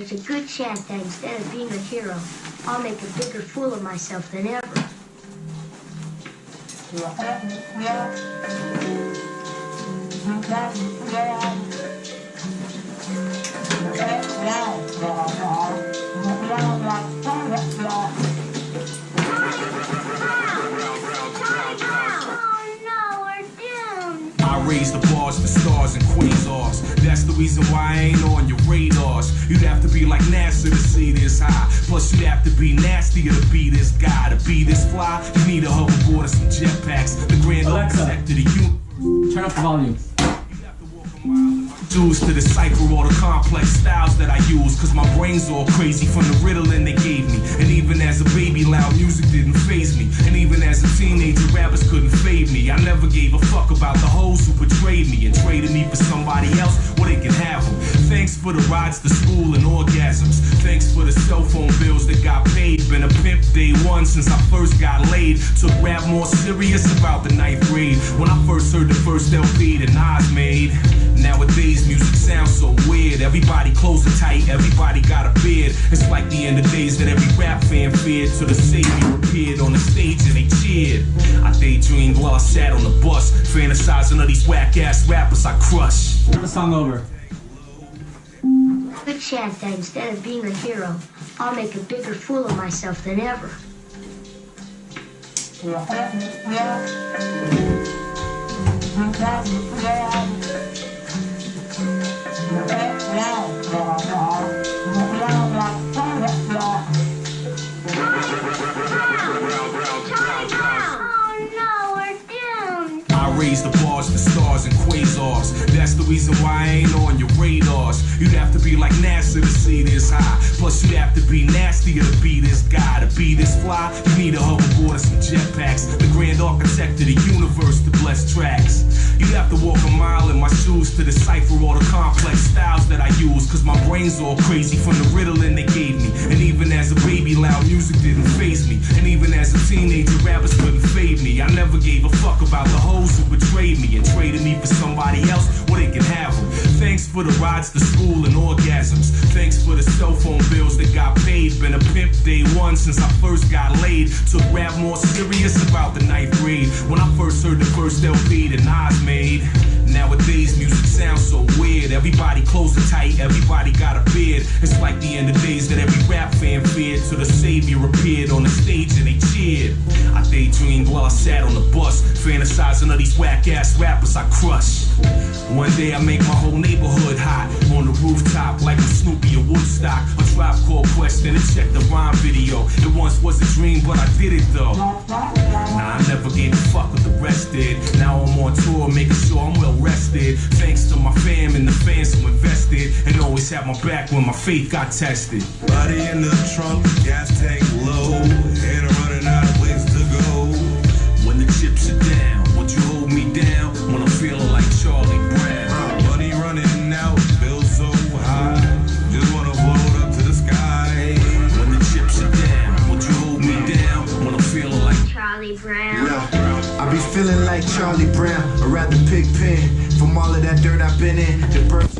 There's a good chance that instead of being a hero, I'll make a bigger fool of myself than ever. I raise the bars to stars and quasars. That's the reason why I ain't on your radars. You'd have to be like NASA to see this high. Plus you'd have to be nastier to be this guy. To be this fly, you need a hoverboard and some jetpacks. The grand architect of the universe. Turn up the volume. Jews to decipher all the complex styles that I use. Cause my brain's all crazy from the Ritalin they gave me. And even as a baby, loud music didn't faze me. And even as a teenager, rappers couldn't fade me. I never gave a fuck about the hoes who betrayed me and traded me for somebody else, well they can have them. Thanks for the rides to school and orgasms. Thanks for the cell phone bills that got paid. Been a pimp day one since I first got laid. Took rap more serious about the 9th grade. When I first heard the first LP that Nas made. Nowadays music sounds so weird. Everybody clothes are tight, everybody got a beard. It's like the end of days that every rap fan feared. Till the savior appeared on the stage and they cheered. I daydreamed while I sat on the bus, fantasizing of these whack ass rappers I crush. Turn the song over. Good chance that instead of being a hero, I'll make a bigger fool of myself than ever. I raise the bars to stars and quasars. That's the reason why I ain't on your radars. You'd have to be like NASA to see this high. Plus you'd have to be nastier to be this guy. To be this fly, you need a hoverboard and some jetpacks. The grand architect of the universe to bless tracks. You'd have to walk a mile in my shoes to decipher all the complex styles that I use. Cause my brain's all crazy from the Ritalin they gave me. And even as a baby, loud music didn't faze me. And even as a teenager, rappers couldn't fade me. I never gave a fuck about the hoes who betrayed me and traded me for somebody else, well they can have them. Thanks for the rides to school and orgasms. Thanks for the cell phone bills that got paid. Been a pimp day one since I first got laid. Took rap more serious about the 9th grade. When I first heard the first LP that Nas made. Nowadays music sounds so weird. Everybody clothes are tight, everybody got a beard. It's like the end of days that every rap fan feared. Till the savior appeared on the stage and they cheered. I daydreamed while I sat on the bus, fantasizing of these whack ass rappers I crush. One day I make my whole neighborhood hot. On the rooftop like I'm Snoopy or Woodstock. A Tribe Called Quest and check the rhyme video. It once was a dream but I did it though. Nah, I never gave a fuck what the rest did. Now I'm on tour making sure I'm well rested. Thanks to my fam and the fans who invested and always had my back when my faith got tested. Body in the trunk, gas tank low, and I'm running out of ways to go. When the chips are down, won't you hold me down? When I'm feeling like Charlie Brown. Money running out, bills so high, just wanna float up to the sky. When the chips are down, won't you hold me down? When I'm feeling like Charlie Brown. I be feeling like Charlie Brown, or rather Pigpen. From all of that dirt I've been in, the birds